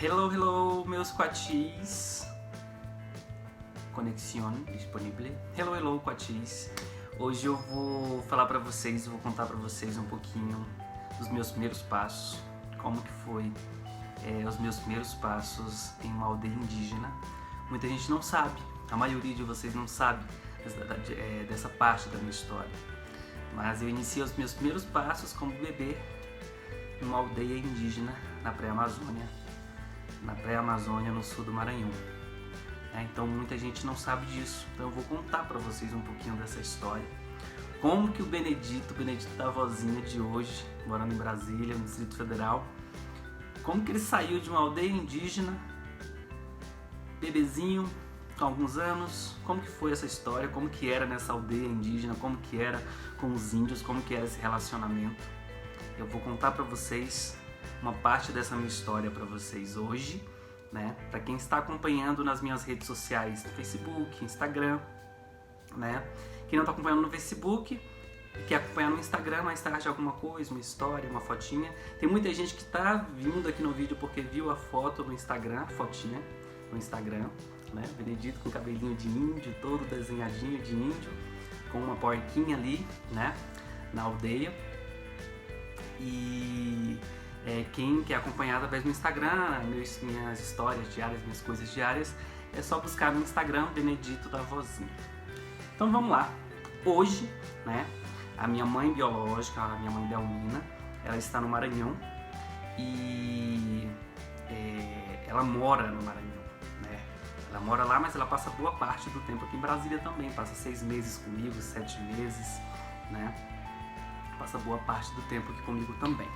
Hello, meus quatis. Conexão disponível. Hello, quatis. Hoje eu vou falar pra vocês, vou contar pra vocês um pouquinho dos meus primeiros passos. Como que foi os meus primeiros passos em uma aldeia indígena. Muita gente não sabe, a maioria de vocês não sabe dessa parte da minha história. Mas eu iniciei os meus primeiros passos como bebê em uma aldeia indígena na pré-Amazônia, no sul do Maranhão. Então muita gente não sabe disso, então eu vou contar para vocês um pouquinho dessa história. Como que o Benedito da vozinha de hoje, morando em Brasília, no Distrito Federal, como que ele saiu de uma aldeia indígena, bebezinho, com alguns anos, como que foi essa história, como que era nessa aldeia indígena, como que era com os índios, como que era esse relacionamento. Eu vou contar para vocês uma parte dessa minha história para vocês hoje, né? Para quem está acompanhando nas minhas redes sociais, no Facebook, Instagram, né? Quem não está acompanhando no Facebook, quer acompanhar no Instagram, mais tarde alguma coisa, uma história, uma fotinha. Tem muita gente que está vindo aqui no vídeo porque viu a foto no Instagram, fotinha no Instagram, né? Benedito com cabelinho de índio, todo desenhadinho de índio, com uma porquinha ali, né? Na aldeia. E quem quer acompanhar através do Instagram, minhas histórias diárias, minhas coisas diárias, é só buscar no Instagram Benedito da vozinha. Então vamos lá. Hoje, né? A minha mãe biológica, a minha mãe Delmina, ela está no Maranhão e ela mora no Maranhão, né? Ela mora lá, mas ela passa boa parte do tempo aqui em Brasília também, passa 6 meses comigo, 7 meses, né? Passa boa parte do tempo aqui comigo também.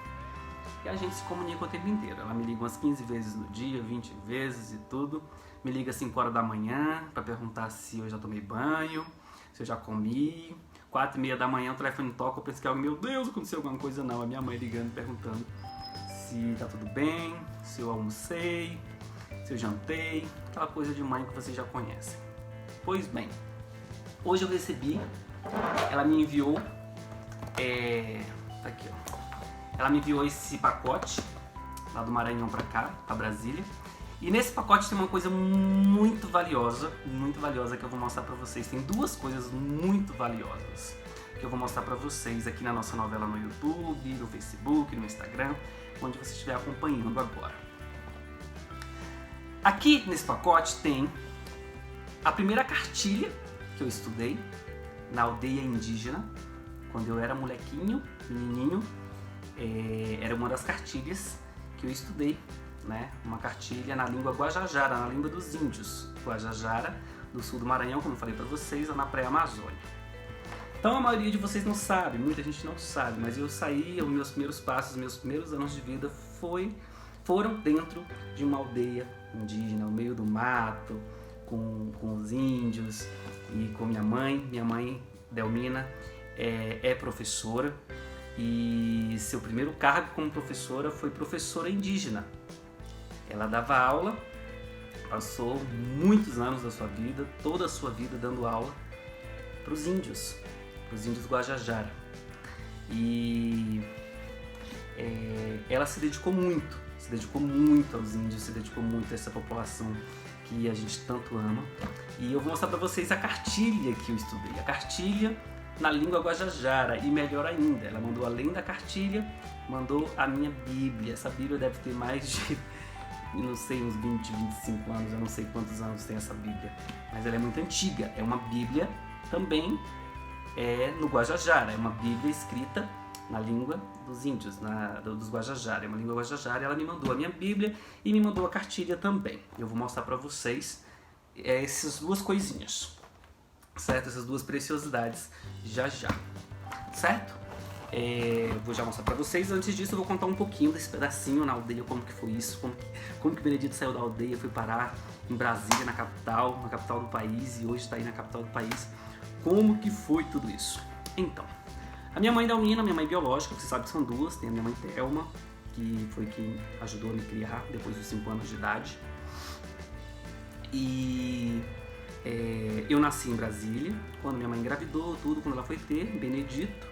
E a gente se comunica o tempo inteiro. Ela me liga umas 15 vezes no dia, 20 vezes e tudo. Me liga às 5 horas da manhã para perguntar se eu já tomei banho, se eu já comi. 4h30 da manhã o telefone toca, eu penso que meu Deus, aconteceu alguma coisa. Não, a minha mãe ligando, perguntando se tá tudo bem, se eu almocei, se eu jantei, aquela coisa de mãe que vocês já conhecem. Pois bem, hoje eu recebi, ela me enviou, tá aqui ó, ela me enviou esse pacote lá do Maranhão pra cá, pra Brasília. E nesse pacote tem uma coisa muito valiosa que eu vou mostrar pra vocês. Tem duas coisas muito valiosas que eu vou mostrar pra vocês aqui na nossa novela no YouTube, no Facebook, no Instagram, onde você estiver acompanhando agora. Aqui nesse pacote tem a primeira cartilha que eu estudei na aldeia indígena, quando eu era molequinho, menininho. Era uma das cartilhas que eu estudei, né? Uma cartilha na língua Guajajara, na língua dos índios. Guajajara, do sul do Maranhão, como eu falei pra vocês, lá na pré-Amazônia. Então a maioria de vocês não sabe, muita gente não sabe, mas eu saí, os meus primeiros passos, meus primeiros anos de vida foram dentro de uma aldeia indígena, no meio do mato, com os índios e com minha mãe Delmina é professora. E seu primeiro cargo como professora foi professora indígena. Ela dava aula, passou muitos anos da sua vida, toda a sua vida dando aula para os índios Guajajara. E ela se dedicou muito aos índios, se dedicou muito a essa população que a gente tanto ama. E eu vou mostrar para vocês a cartilha que eu estudei, a cartilha na língua Guajajara, e melhor ainda, ela mandou, além da cartilha, mandou a minha Bíblia. Essa Bíblia deve ter mais de, não sei, uns 20, 25 anos, eu não sei quantos anos tem essa Bíblia, mas ela é muito antiga. É uma Bíblia também no Guajajara, é uma Bíblia escrita na língua dos índios, dos Guajajara, é uma língua Guajajara. Ela me mandou a minha Bíblia e me mandou a cartilha também. Eu vou mostrar para vocês essas duas coisinhas, certo? Essas duas preciosidades já, certo? Vou já mostrar pra vocês. Antes disso eu vou contar um pouquinho desse pedacinho na aldeia, como que foi isso, como que o Benedito saiu da aldeia, foi parar em Brasília, na capital do país, e hoje está aí na capital do país. Como que foi tudo isso? Então, a minha mãe Delmina, minha mãe biológica, você sabe que são duas, tem a minha mãe Thelma, que foi quem ajudou a me criar depois dos 5 anos de idade. E eu nasci em Brasília, quando minha mãe engravidou, quando ela foi ter Benedito,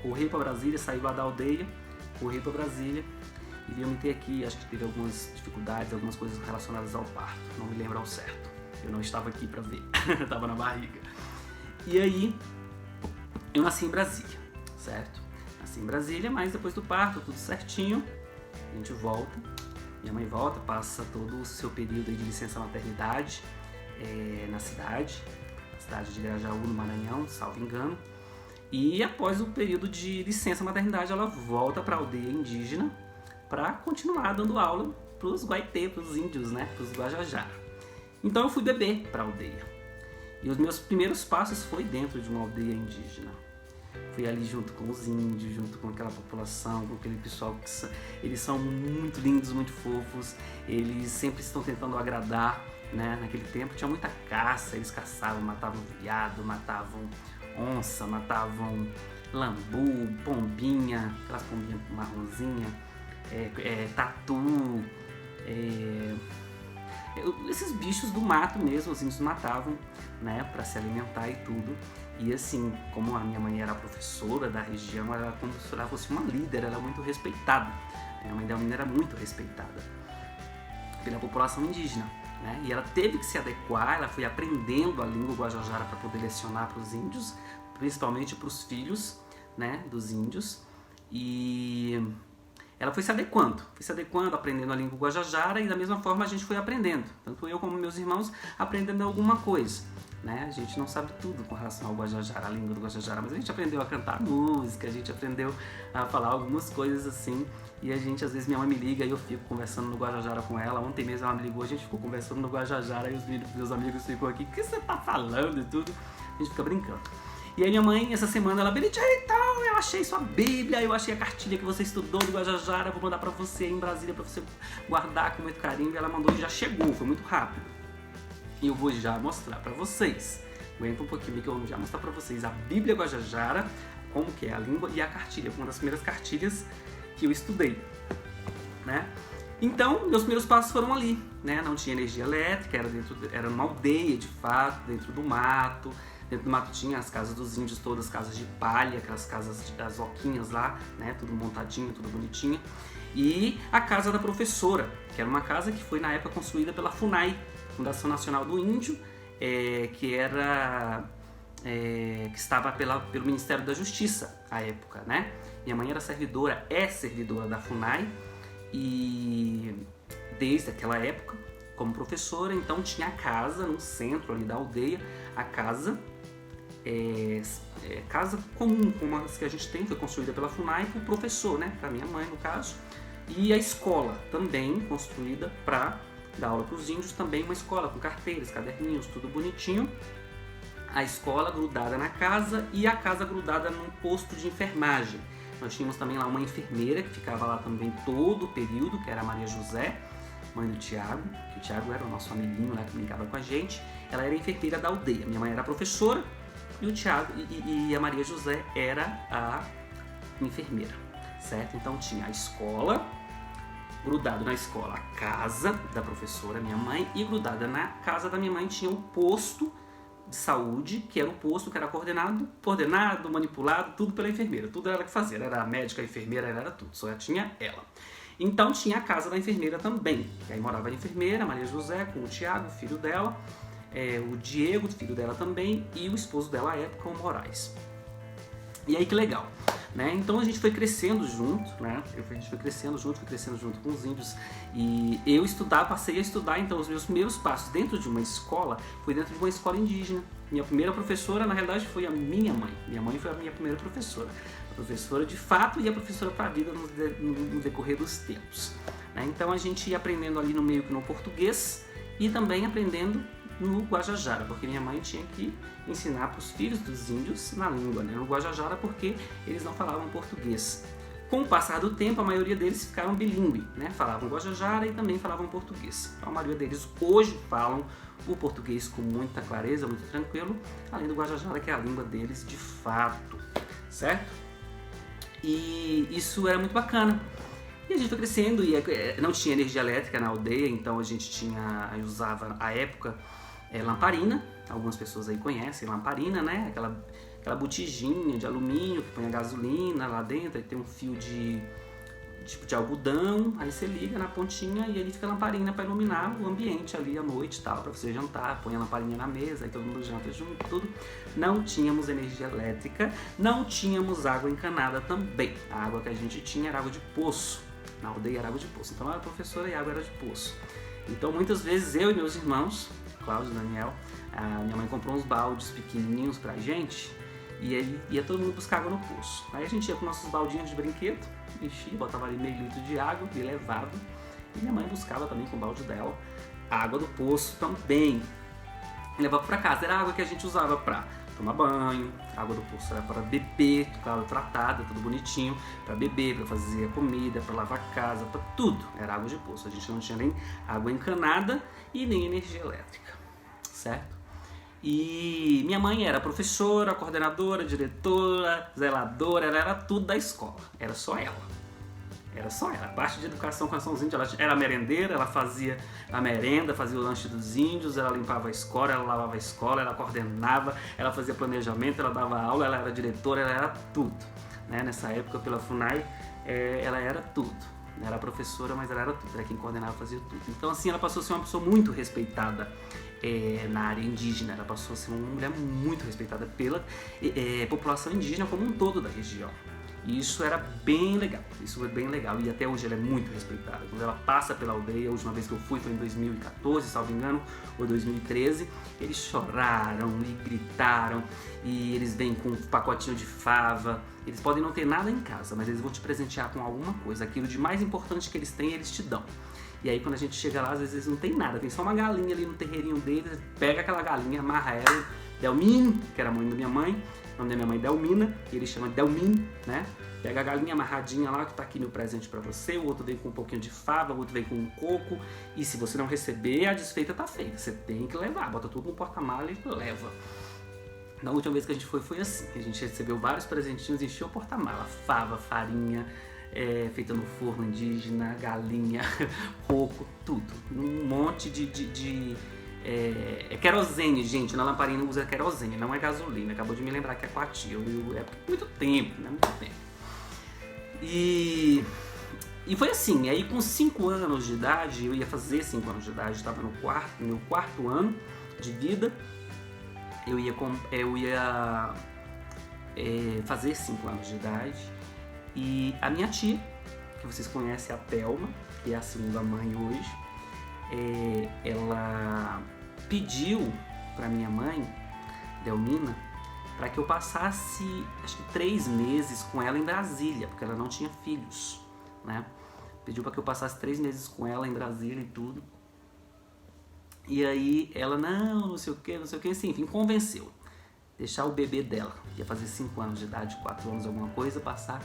correu para Brasília, saiu lá da aldeia, correu para Brasília E eu me ter aqui, acho que teve algumas dificuldades, algumas coisas relacionadas ao parto, não me lembro ao certo. Eu não estava aqui para ver, eu estava na barriga. E aí, eu nasci em Brasília, certo? Nasci em Brasília, mas depois do parto, tudo certinho, a gente volta. Minha mãe volta, passa todo o seu período de licença maternidade na cidade de Grajaú, no Maranhão, salvo engano. E após o período de licença maternidade, ela volta para a aldeia indígena para continuar dando aula para os Guaitê, para os índios, né, para os Guajajara. Então eu fui bebê para a aldeia. E os meus primeiros passos foi dentro de uma aldeia indígena. Fui ali junto com os índios, junto com aquela população, com aquele pessoal que eles são muito lindos, muito fofos. Eles sempre estão tentando agradar, né? Naquele tempo tinha muita caça, eles caçavam, matavam veado, matavam onça, matavam lambu, pombinha, aquelas pombinhas marronzinha, tatu, esses bichos do mato mesmo, os índios matavam, né, para se alimentar e tudo. E assim, como a minha mãe era professora da região, ela como se ela fosse uma líder, ela era muito respeitada. A mãe da menina era muito respeitada pela população indígena, né? E ela teve que se adequar, ela foi aprendendo a língua guajajara para poder lecionar para os índios, principalmente para os filhos, né, dos índios. E ela foi se adequando, aprendendo a língua guajajara, e da mesma forma a gente foi aprendendo, tanto eu como meus irmãos, aprendendo alguma coisa, né? A gente não sabe tudo com relação ao guajajara, a língua do guajajara, mas a gente aprendeu a cantar música, a gente aprendeu a falar algumas coisas assim, e a gente, às vezes, minha mãe me liga e eu fico conversando no guajajara com ela. Ontem mesmo ela me ligou, a gente ficou conversando no guajajara e os meus amigos ficam aqui, o que você tá falando e tudo, a gente fica brincando. E aí minha mãe, essa semana, ela Benitia, então, eu achei sua Bíblia, eu achei a cartilha que você estudou do Guajajara, vou mandar pra você em Brasília pra você guardar com muito carinho. E ela mandou e já chegou, foi muito rápido. E eu vou já mostrar pra vocês. Aguenta um pouquinho que eu vou já mostrar pra vocês a Bíblia Guajajara, como que é a língua e a cartilha, uma das primeiras cartilhas que eu estudei, né? Então, meus primeiros passos foram ali, né? Não tinha energia elétrica, era uma aldeia de fato, dentro do mato. Dentro do mato tinha as casas dos índios, todas casas de palha, aquelas casas das oquinhas lá, né? Tudo montadinho, tudo bonitinho. E a casa da professora, que era uma casa que foi na época construída pela FUNAI, Fundação Nacional do Índio, que estava pelo Ministério da Justiça à época, né? Minha mãe era servidora da FUNAI, e desde aquela época, como professora, então tinha a casa no centro ali da aldeia, a casa casa comum, como as que a gente tem, foi construída pela FUNAI para o professor, né? Para minha mãe no caso, e a escola também construída para dar aula para os índios, também uma escola com carteiras, caderninhos, tudo bonitinho. A escola grudada na casa e a casa grudada num posto de enfermagem. Nós tínhamos também lá uma enfermeira que ficava lá também todo o período, que era a Maria José, mãe do Tiago, que o Tiago era o nosso amiguinho lá que brincava com a gente. Ela era enfermeira da aldeia. Minha mãe era professora e o Tiago e a Maria José era a enfermeira, certo? Então tinha a escola, grudado na escola a casa da professora, minha mãe, e grudada na casa da minha mãe tinha o posto de saúde, que era o posto que era coordenado, manipulado, tudo pela enfermeira. Tudo era ela que fazia, era a médica, a enfermeira, era tudo, só tinha ela. Então tinha a casa da enfermeira também, que aí morava a enfermeira, Maria José, com o Tiago, filho dela, o Diego, filho dela também, e o esposo dela à época, o Moraes. E aí que legal, né? Então a gente foi crescendo junto, né? A gente foi crescendo junto com os índios, e eu passei a estudar, então os meus primeiros passos dentro de uma escola, foi dentro de uma escola indígena. Minha primeira professora, na realidade, foi a minha mãe. Minha mãe foi a minha primeira professora. A professora de fato e a professora para a vida no decorrer dos tempos, né? Então a gente ia aprendendo ali no meio que no português e também aprendendo no Guajajara, porque minha mãe tinha que ensinar para os filhos dos índios na língua, né? No Guajajara, porque eles não falavam português. Com o passar do tempo, a maioria deles ficaram bilíngue, né? Falavam Guajajara e também falavam português. Então, a maioria deles hoje falam o português com muita clareza, muito tranquilo, além do Guajajara, que é a língua deles de fato, certo? E isso era muito bacana. E a gente foi crescendo e não tinha energia elétrica na aldeia, então a gente usava, à época, lamparina. Algumas pessoas aí conhecem lamparina, né? Aquela botijinha de alumínio que põe a gasolina lá dentro, e tem um fio tipo de algodão, aí você liga na pontinha e ele fica a lamparina para iluminar o ambiente ali à noite e tal, para você jantar, põe a lamparina na mesa, aí todo mundo janta junto, tudo. Não tínhamos energia elétrica, não tínhamos água encanada também. A água que a gente tinha era água de poço, na aldeia era água de poço, então eu era professora e a água era de poço. Então muitas vezes eu e meus irmãos, Cláudio e Daniel, a minha mãe comprou uns baldes pequenininhos pra gente e aí ia todo mundo buscar água no poço. Aí a gente ia com nossos baldinhos de brinquedo, enchia, botava ali meio litro de água e levava. E minha mãe buscava também com o balde dela a água do poço também. E levava pra casa, era a água que a gente usava pra tomar banho, a água do poço era para beber, claro, tratada, tudo bonitinho, para beber, para fazer a comida, para lavar a casa, para tudo, era água de poço. A gente não tinha nem água encanada e nem energia elétrica, certo? E minha mãe era professora, coordenadora, diretora, zeladora, ela era tudo da escola, era só ela. Era só ela. A parte de educação com ação dos índios, ela era merendeira, ela fazia a merenda, fazia o lanche dos índios, ela limpava a escola, ela lavava a escola, ela coordenava, ela fazia planejamento, ela dava aula, ela era diretora, ela era tudo. Né? Nessa época, pela FUNAI, ela era tudo. Era professora, mas ela era tudo, era quem coordenava, fazia tudo. Então, assim, ela passou a ser uma pessoa muito respeitada na área indígena, ela passou a ser uma mulher muito respeitada pela população indígena como um todo da região. E isso era bem legal, isso foi bem legal e até hoje ela é muito respeitada. Quando ela passa pela aldeia, a última vez que eu fui foi em 2014, salvo engano, ou 2013, eles choraram e gritaram e eles vêm com um pacotinho de fava. Eles podem não ter nada em casa, mas eles vão te presentear com alguma coisa, aquilo de mais importante que eles têm, eles te dão. E aí quando a gente chega lá, às vezes não tem nada, tem só uma galinha ali no terreirinho deles, pega aquela galinha, amarra ela, Delmin, que era a mãe da minha mãe, o nome da minha mãe é Delmina, e ele chama Delmin, né? Pega a galinha amarradinha lá, que tá aqui meu presente pra você, o outro vem com um pouquinho de fava, o outro vem com um coco, e se você não receber, a desfeita tá feita, você tem que levar, bota tudo no porta-mala e leva. Na última vez que a gente foi assim, a gente recebeu vários presentinhos, encheu o porta-mala, fava, farinha, feita no forno indígena, galinha, coco, tudo, um monte de querosene, gente, na lamparina usa querosene, não é gasolina, acabou de me lembrar que é com a tia, é muito tempo, né, muito tempo. E foi assim, aí com 5 anos de idade, eu ia fazer 5 anos de idade, estava no meu quarto ano de vida, eu ia fazer 5 anos de idade, e a minha tia, que vocês conhecem, a Thelma, que é a segunda mãe hoje, ela pediu para minha mãe, Delmina, para que eu passasse, acho que 3 meses com ela em Brasília, porque ela não tinha filhos, né? Pediu para que eu passasse 3 meses com ela em Brasília e tudo. E aí ela, não sei o que, assim, enfim, convenceu. Deixar o bebê dela, ia fazer 5 anos de idade, 4 anos, alguma coisa, passar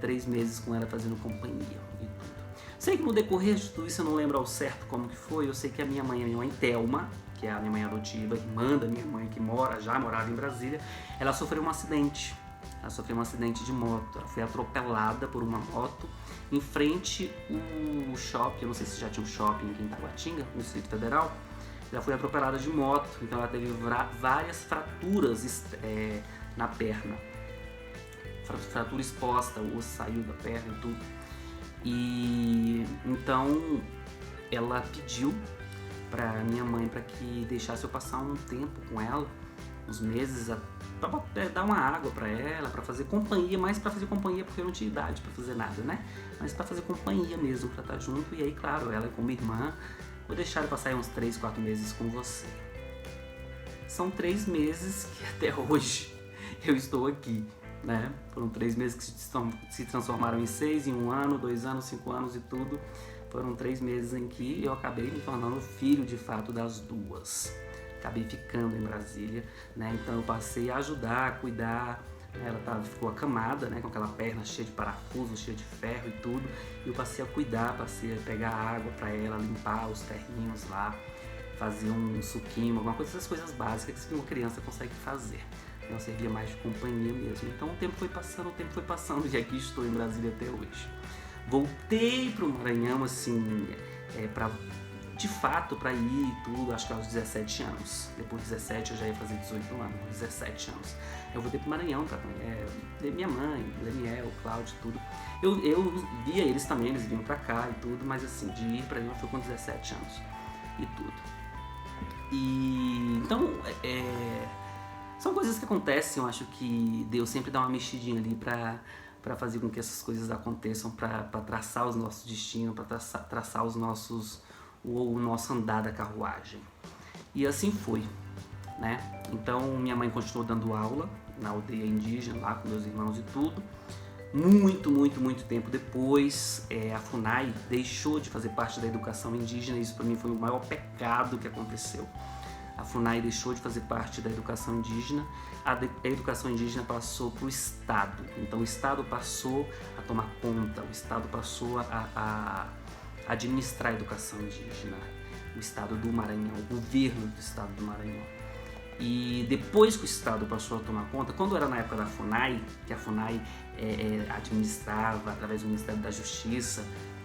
3 meses com ela fazendo companhia e tudo. Sei que no decorrer de tudo isso eu não lembro ao certo como que foi, eu sei que a minha mãe Thelma, que é a minha mãe adotiva, irmã da minha mãe, que já morava em Brasília, ela sofreu um acidente. Ela sofreu um acidente de moto, ela foi atropelada por uma moto em frente ao shopping, eu não sei se já tinha um shopping aqui em Taguatinga, no Distrito Federal. Ela foi atropelada de moto, então ela teve várias fraturas na perna. Fratura exposta, o osso saiu da perna e tudo. E então ela pediu para minha mãe para que deixasse eu passar um tempo com ela, uns meses, para dar uma água para ela, para fazer companhia, mais para fazer companhia porque eu não tinha idade para fazer nada, né? Mas para fazer companhia mesmo, para estar junto. E aí, claro, ela como irmã, vou deixar eu passar uns 3, 4 meses com você. São 3 meses que até hoje eu estou aqui, né? Foram 3 meses que se transformaram em 6, em 1 ano, 2 anos, 5 anos e tudo. Foram 3 meses em que eu acabei me tornando filho de fato das duas. Acabei ficando em Brasília, né? Então eu passei a ajudar, a cuidar. Ela ficou acamada, né? Com aquela perna cheia de parafuso, cheia de ferro e tudo. E eu passei a cuidar, passei a pegar água para ela, limpar os terrinhos lá, fazer um suquinho, alguma coisa, essas coisas básicas que uma criança consegue fazer. Eu servia mais de companhia mesmo. Então o tempo foi passando e aqui estou em Brasília até hoje. Voltei para o Maranhão, assim, para de fato, para ir e tudo, acho que aos 17 anos. Depois de 17 eu já ia fazer 18 anos, 17 anos. Eu voltei pro Maranhão pra ver minha mãe, Daniel, Cláudio, tudo. Eu via eles também, eles vinham pra cá e tudo, mas assim, de ir pra lá foi com 17 anos e tudo. E então, são coisas que acontecem, eu acho que Deus sempre dá uma mexidinha ali pra fazer com que essas coisas aconteçam, pra traçar os nossos destinos, pra traçar o nosso andar da carruagem. E assim foi, né? Então minha mãe continuou dando aula na aldeia indígena, lá com meus irmãos e tudo. Muito tempo depois, a FUNAI deixou de fazer parte da educação indígena. Isso para mim foi o maior pecado que aconteceu. A FUNAI deixou de fazer parte da educação indígena. A educação indígena passou para o Estado. Então o Estado passou a tomar conta, o Estado passou a administrar a educação indígena. O Estado do Maranhão, o governo do Estado do Maranhão. E depois que o Estado passou a tomar conta, quando era na época da FUNAI, que a FUNAI administrava através do Ministério da Justiça,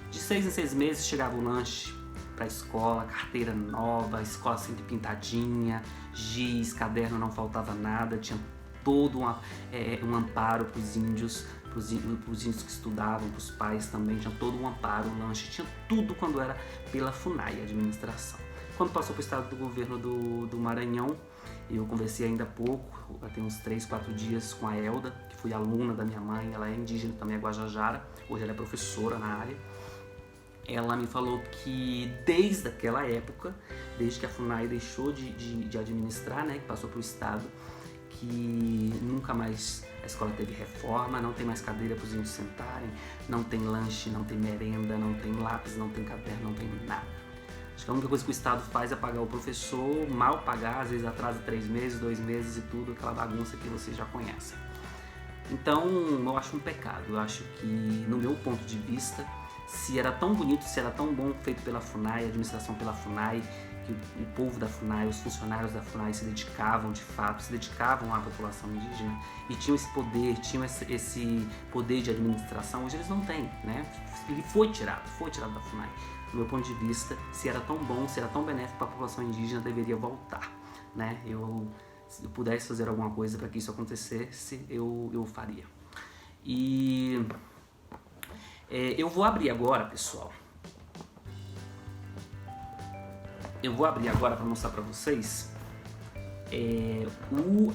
de 6 em 6 meses chegava o lanche para a escola, carteira nova, a escola sempre pintadinha, giz, caderno, não faltava nada, tinha todo um amparo para os índios, que estudavam, para os pais também, tinha todo um amparo, um lanche, tinha tudo quando era pela FUNAI, a administração. Quando passou para o estado do governo do Maranhão, eu conversei ainda há pouco, tem uns 3, 4 dias, com a Elda, que foi aluna da minha mãe, ela é indígena também, é Guajajara, hoje ela é professora na área. Ela me falou que desde aquela época, desde que a FUNAI deixou de administrar, né, que passou para o estado, que nunca mais a escola teve reforma, não tem mais cadeira para os índios sentarem, não tem lanche, não tem merenda, não tem lápis, não tem caderno, não tem nada. Acho que a única coisa que o Estado faz é pagar o professor, mal pagar, às vezes atrasa 3 meses, 2 meses e tudo, aquela bagunça que vocês já conhecem. Então, eu acho um pecado, eu acho que, no meu ponto de vista, se era tão bonito, se era tão bom feito pela FUNAI, a administração pela FUNAI, que o povo da FUNAI, os funcionários da FUNAI se dedicavam de fato, se dedicavam à população indígena e tinham esse poder de administração, hoje eles não têm, né? Ele foi tirado da FUNAI. Do meu ponto de vista, se era tão bom, se era tão benéfico para a população indígena, deveria voltar, né? Se eu pudesse fazer alguma coisa para que isso acontecesse, eu faria. E eu vou abrir agora, pessoal. Eu vou abrir agora para mostrar para vocês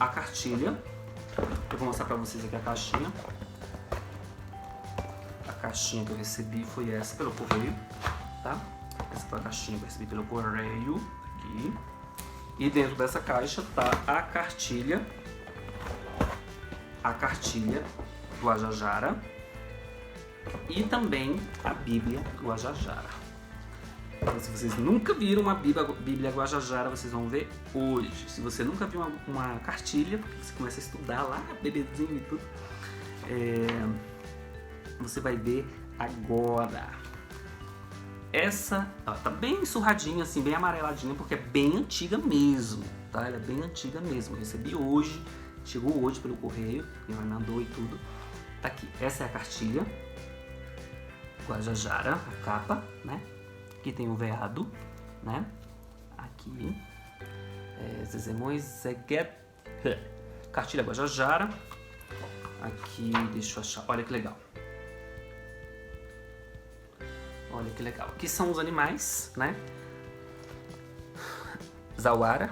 a cartilha. Eu vou mostrar para vocês aqui a caixinha. A caixinha que eu recebi foi essa pelo correio, tá? Essa foi a caixinha que eu recebi pelo correio aqui. E dentro dessa caixa tá a cartilha Guajajara e também a Bíblia Guajajara. Então, se vocês nunca viram uma Bíblia Guajajara, vocês vão ver hoje. Se você nunca viu uma cartilha, porque você começa a estudar lá, bebezinho e tudo, você vai ver agora. Essa tá bem surradinha, assim, bem amareladinha, porque é bem antiga mesmo, tá? Ela é bem antiga mesmo. Eu recebi hoje, chegou hoje pelo correio, minha mãe mandou e tudo. Tá aqui, essa é a cartilha Guajajara, a capa, né? Aqui tem o veado, né? Aqui, Zezemões, Zeguet, cartilha Guajajara. Aqui, deixa eu achar, olha que legal. Olha que legal. Aqui são os animais, né? Zawaruhu.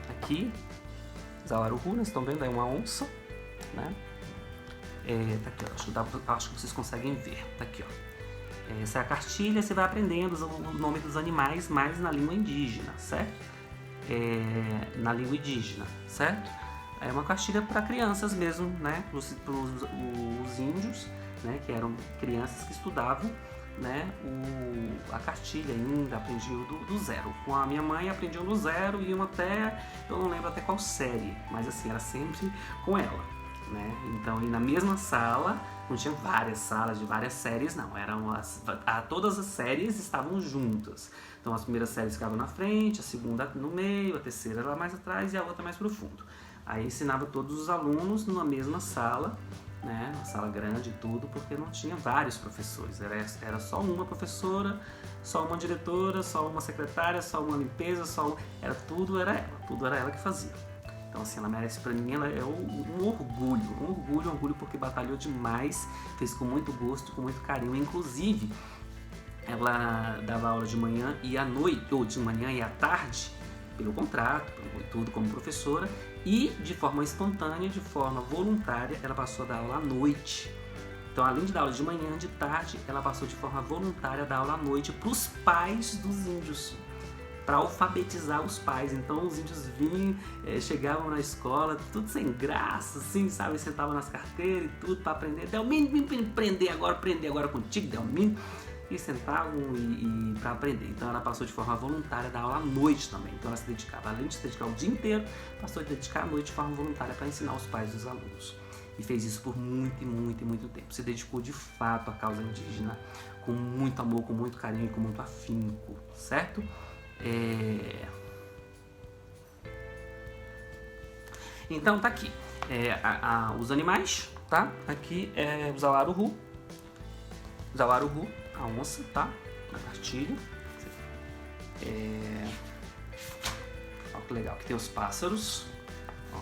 Aqui, Zawaruhu, vocês estão vendo? É uma onça, né? Tá aqui, ó. Acho que vocês conseguem ver. Tá aqui, ó. Essa é a cartilha, você vai aprendendo o nome dos animais, mais na língua indígena, certo? Na língua indígena, certo? É uma cartilha para crianças mesmo, né? Os índios, né? Que eram crianças que estudavam, né? A cartilha ainda, aprendiam do zero. Com a minha mãe aprendiam do zero e iam até, eu não lembro até qual série, mas assim, era sempre com ela. Né? Então, e na mesma sala, não tinha várias salas de várias séries, não. Todas as séries estavam juntas. Então, as primeiras séries ficavam na frente, a segunda no meio, a terceira lá mais atrás e a outra mais pro fundo. Aí ensinava todos os alunos numa mesma sala, né, uma sala grande e tudo, porque não tinha vários professores, era só uma professora, só uma diretora, só uma secretária, só uma limpeza, tudo era ela que fazia. Então assim, ela merece, pra mim, ela é um orgulho porque batalhou demais, fez com muito gosto, com muito carinho, inclusive ela dava aula de manhã e à noite, ou de manhã e à tarde, pelo contrato, tudo como professora, e de forma espontânea, de forma voluntária, ela passou a dar aula à noite. Então, além de dar aula de manhã, de tarde, ela passou de forma voluntária a dar aula à noite para os pais dos índios, para alfabetizar os pais. Então, os índios vinham, chegavam na escola, tudo sem graça, assim, sabe? Sentavam nas carteiras e tudo para aprender. Delmino, vem aprender agora contigo, Delmino. E sentavam e para aprender. Então ela passou de forma voluntária a dar aula à noite também. Então ela se dedicava, além de se dedicar o dia inteiro, passou a dedicar à noite de forma voluntária para ensinar os pais dos alunos. E fez isso por muito tempo. Se dedicou de fato à causa indígena, com muito amor, com muito carinho e com muito afinco, certo? Então tá aqui. Os animais, tá? Aqui é o Zawaruhu. A onça, tá? Na cartilha. Olha que legal. Aqui tem os pássaros. Ó.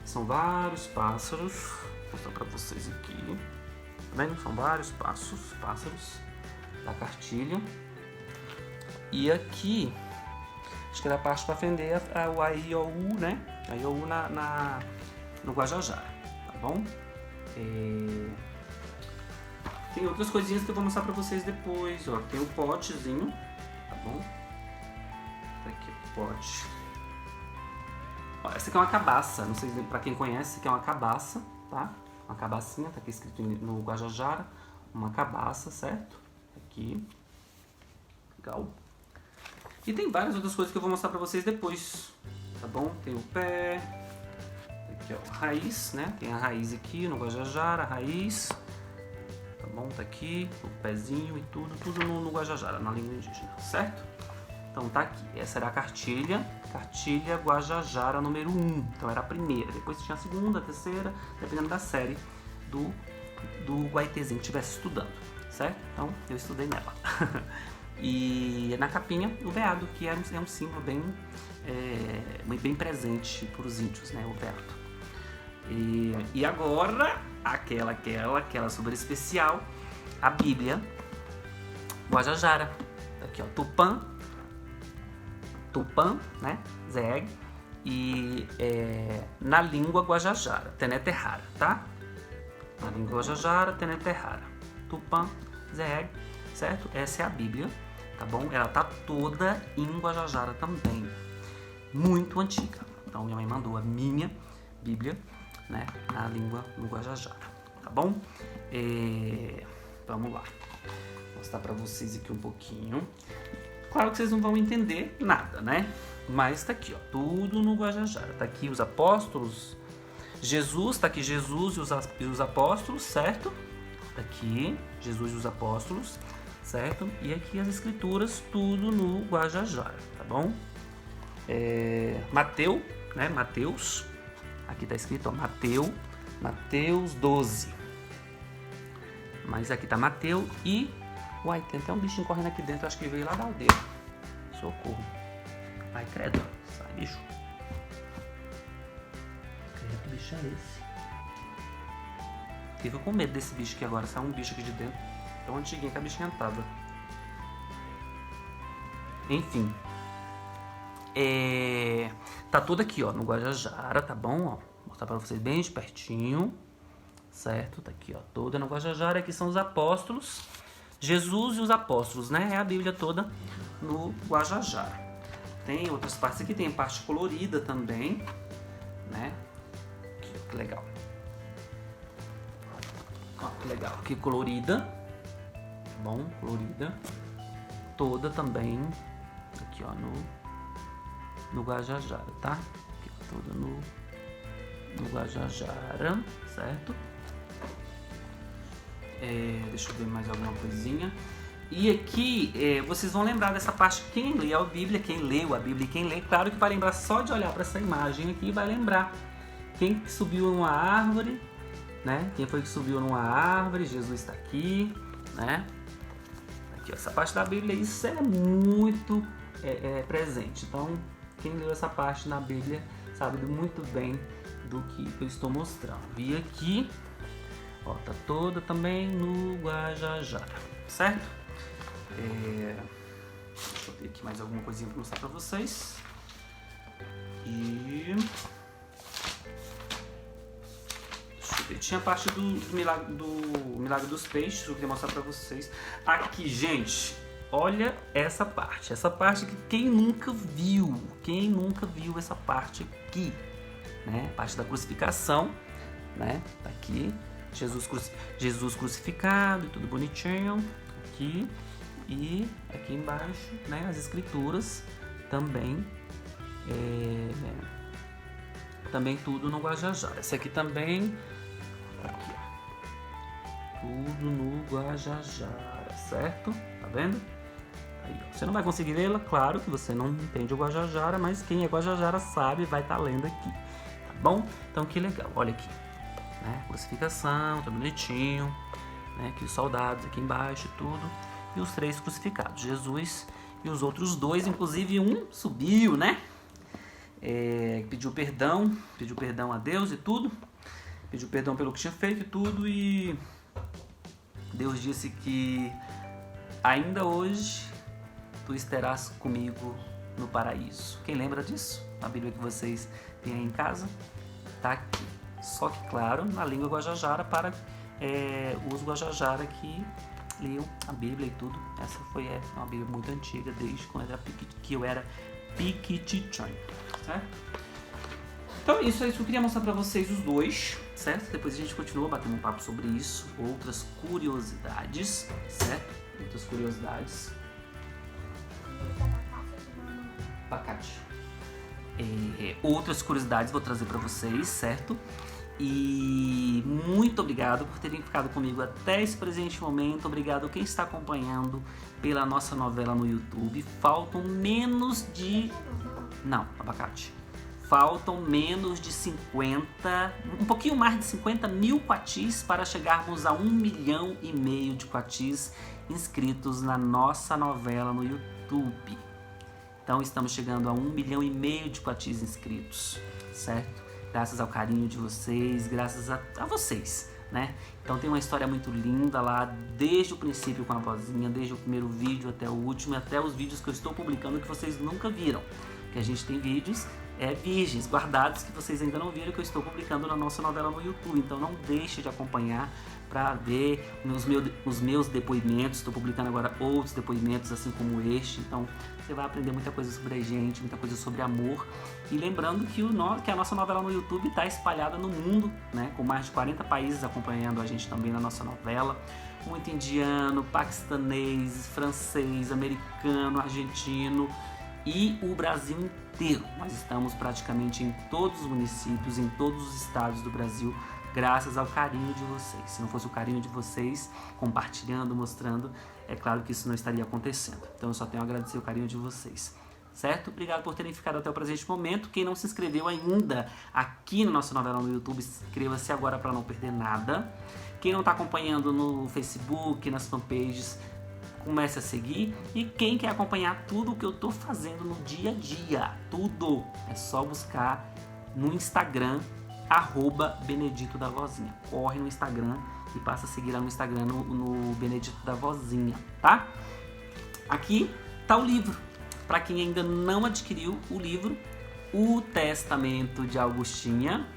São vários pássaros. Vou mostrar pra vocês aqui. Tá vendo? São vários pássaros da cartilha. E aqui, acho que era a parte para aprender o Aiou, né? Aiou no Guajajara, tá bom? Tem outras coisinhas que eu vou mostrar pra vocês depois, ó. Tem o potezinho, tá bom? Tá aqui o pote. Ó, essa aqui é uma cabaça, não sei pra quem conhece, essa aqui é uma cabaça, tá? Uma cabacinha, tá aqui escrito no Guajajara, uma cabaça, certo? Aqui. Legal. E tem várias outras coisas que eu vou mostrar pra vocês depois, tá bom? Tem o pé, aqui ó, a raiz, né? Tem a raiz aqui no Guajajara, a raiz. Tá bom? Tá aqui, o pezinho e tudo no Guajajara, na língua indígena, certo? Então tá aqui, essa era a cartilha Guajajara número 1, então era a primeira, depois tinha a segunda, a terceira, dependendo da série do guaitezinho que estivesse estudando, certo? Então eu estudei nela. E na capinha, o veado, que é um símbolo bem presente para os índios, né? O veado. E agora, aquela super especial, a Bíblia Guajajara. Aqui, ó, Tupã, né? Zeg. E na língua Guajajara, Teneterrara, tá? Na língua Guajajara, Teneterrara. Tupã, Zeg, certo? Essa é a Bíblia, tá bom? Ela tá toda em Guajajara também. Muito antiga. Então, minha mãe mandou a minha Bíblia, né, na língua no Guajajara, tá bom? Vamos lá, vou mostrar pra vocês aqui um pouquinho. Claro que vocês não vão entender nada, né? Mas tá aqui, ó, tudo no Guajajara. Tá aqui os apóstolos, Jesus, tá aqui Jesus e os apóstolos, certo? Tá aqui Jesus e os apóstolos, certo? E aqui as escrituras, tudo no Guajajara, tá bom? Mateus, né? Mateus. Aqui tá escrito, ó, Mateus 12. Mas aqui tá Mateus e... Uai, tem até um bichinho correndo aqui dentro, acho que veio lá da aldeia. Socorro. Ai, credo. Sai, bicho. Que bicho é esse? Fico com medo desse bicho aqui agora. Sai um bicho aqui de dentro. Tão antiguinho que a bichinha tava. Enfim. Tá tudo aqui, ó, no Guajajara, tá bom? Ó, vou mostrar pra vocês bem de pertinho, certo? Tá aqui, ó, toda no Guajajara. Aqui são os apóstolos, Jesus e os apóstolos, né? É a Bíblia toda no Guajajara. Tem outras partes aqui, tem parte colorida também, né? Aqui, ó, que legal. Ó, que legal. Aqui colorida, tá bom? Colorida. Toda também, aqui, ó, no Guajajara, tá? Aqui, tudo no Guajajara, certo? Deixa eu ver mais alguma coisinha. E aqui, vocês vão lembrar dessa parte, quem lê a Bíblia, quem leu a Bíblia e quem lê, claro que vai lembrar só de olhar para essa imagem aqui, vai lembrar quem subiu uma árvore né? Quem foi que subiu numa árvore? Jesus está aqui, né? Aqui, ó, essa parte da Bíblia, isso é muito presente. Então, quem leu essa parte na Bíblia sabe muito bem do que eu estou mostrando. Vi aqui, ó, tá toda também no Guajajara, certo? Deixa eu ver aqui mais alguma coisinha para mostrar para vocês. E deixa eu ver, tinha a parte do milagre dos peixes que eu queria mostrar para vocês. Aqui, gente, olha essa parte que quem nunca viu essa parte aqui, né? Parte da crucificação, né? Tá aqui, Jesus crucificado e tudo bonitinho aqui. E aqui embaixo, né, as escrituras também, também tudo no Guajajara. Esse aqui também, aqui, ó, tudo no Guajajara, certo? Tá vendo? Aí, ó. Você não vai conseguir vê-la, claro que você não entende o Guajajara, mas quem é Guajajara sabe, vai estar lendo aqui, tá bom? Então que legal, olha aqui, né, crucificação, tá bonitinho, né, aqui os soldados aqui embaixo, tudo. E os 3 crucificados, Jesus e os outros 2, inclusive um subiu, né? Pediu perdão a Deus e tudo, pediu perdão pelo que tinha feito e tudo, e Deus disse que ainda hoje tu estarás comigo no paraíso. Quem lembra disso? A Bíblia que vocês têm aí em casa, tá aqui. Só que, claro, na língua Guajajara para os Guajajara que leu a Bíblia e tudo. Essa foi uma Bíblia muito antiga, desde quando eu era piquitichão, certo? Então é isso que eu queria mostrar pra vocês os 2, certo? Depois a gente continua batendo um papo sobre isso, outras curiosidades, certo? Outras curiosidades. Abacate. Outras curiosidades vou trazer pra vocês, certo? E muito obrigado por terem ficado comigo até esse presente momento. Obrigado a quem está acompanhando pela nossa novela no YouTube. Faltam menos de... Não, abacate. Faltam menos de 50, um pouquinho mais de 50 mil quatis para chegarmos a 1,5 milhão de quatis inscritos na nossa novela no YouTube. Então estamos chegando a 1,5 milhão de quatis inscritos, certo? Graças ao carinho de vocês, graças a vocês, né? Então tem uma história muito linda lá, desde o princípio com a vozinha, desde o primeiro vídeo até o último, e até os vídeos que eu estou publicando que vocês nunca viram. Que a gente tem vídeos virgens, guardados, que vocês ainda não viram, que eu estou publicando na nossa novela no YouTube. Então não deixe de acompanhar para ver os meus depoimentos. Estou publicando agora outros depoimentos, assim como este. Então você vai aprender muita coisa sobre a gente, muita coisa sobre amor. E lembrando que a nossa novela no YouTube está espalhada no mundo, né? Com mais de 40 países acompanhando a gente também na nossa novela. Muito indiano, paquistanês, francês, americano, argentino e o Brasil inteiro. Nós estamos praticamente em todos os municípios, em todos os estados do Brasil, graças ao carinho de vocês. Se não fosse o carinho de vocês, compartilhando, mostrando, é claro que isso não estaria acontecendo. Então eu só tenho a agradecer o carinho de vocês, certo? Obrigado por terem ficado até o presente momento. Quem não se inscreveu ainda aqui na nossa novela no YouTube, inscreva-se agora para não perder nada. Quem não está acompanhando no Facebook, nas fanpages, comece a seguir. E quem quer acompanhar tudo o que eu estou fazendo no dia a dia, tudo, é só buscar no Instagram, @Benedito da Vozinha. Corre no Instagram e passa a seguir lá no Instagram no Benedito da Vozinha, tá? Aqui tá o livro. Para quem ainda não adquiriu o livro, O Testamento de Augustinha,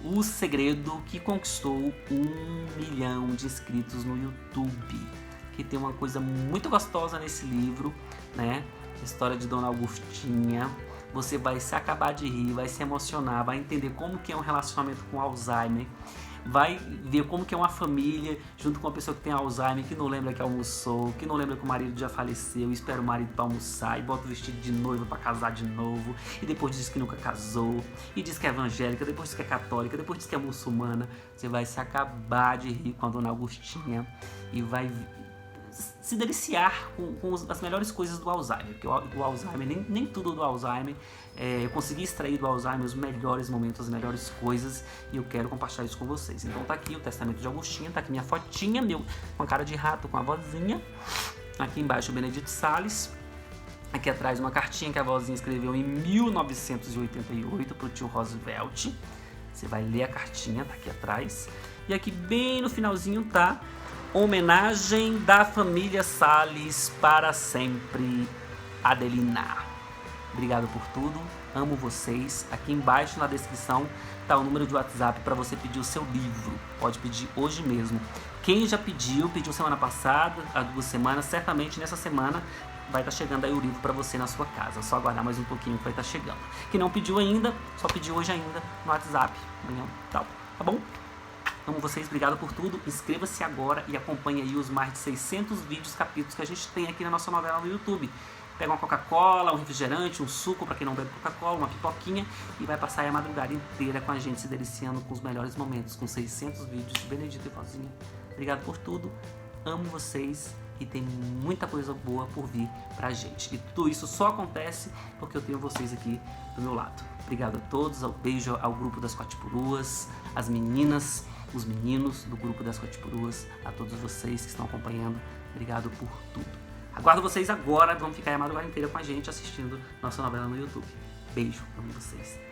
o segredo que conquistou 1 milhão de inscritos no YouTube. Que tem uma coisa muito gostosa nesse livro, né? A história de Dona Augustinha. Você vai se acabar de rir, vai se emocionar, vai entender como que é um relacionamento com Alzheimer, vai ver como que é uma família junto com uma pessoa que tem Alzheimer, que não lembra que almoçou, que não lembra que o marido já faleceu, e espera o marido para almoçar, e bota o vestido de noiva para casar de novo, e depois diz que nunca casou, e diz que é evangélica, depois diz que é católica, depois diz que é muçulmana. Você vai se acabar de rir com a Dona Augustinha e vai se deliciar com as melhores coisas do Alzheimer, porque o Alzheimer, nem tudo do Alzheimer, eu consegui extrair do Alzheimer os melhores momentos, as melhores coisas, e eu quero compartilhar isso com vocês. Então tá aqui o Testamento de Agostinho, tá aqui minha fotinha, com a cara de rato, com a vozinha, aqui embaixo o Benedito Salles, aqui atrás uma cartinha que a vozinha escreveu em 1988 pro tio Roosevelt. Você vai ler a cartinha, tá aqui atrás, e aqui bem no finalzinho tá homenagem da família Salles para sempre, Adelina. Obrigado por tudo, amo vocês. Aqui embaixo na descrição tá o número de WhatsApp para você pedir o seu livro. Pode pedir hoje mesmo. Quem já pediu semana passada, há 2 semanas, certamente nessa semana vai estar chegando aí o livro para você na sua casa. Só aguardar mais um pouquinho que vai estar chegando. Quem não pediu ainda, só pediu hoje ainda no WhatsApp. Amanhã, tá bom? Amo vocês, obrigado por tudo. Inscreva-se agora e acompanhe aí os mais de 600 vídeos, capítulos que a gente tem aqui na nossa novela no YouTube. Pega uma Coca-Cola, um refrigerante, um suco para quem não bebe Coca-Cola, uma pipoquinha e vai passar aí a madrugada inteira com a gente se deliciando com os melhores momentos, com 600 vídeos de Benedito e Vozinha. Obrigado por tudo, amo vocês e tem muita coisa boa por vir pra gente. E tudo isso só acontece porque eu tenho vocês aqui do meu lado. Obrigado a todos, beijo ao grupo das Quatipuruas, as meninas, os meninos do grupo das Quatipuruas, a todos vocês que estão acompanhando, obrigado por tudo. Aguardo vocês agora, vão ficar a madrugada inteira com a gente assistindo nossa novela no YouTube. Beijo, amo vocês.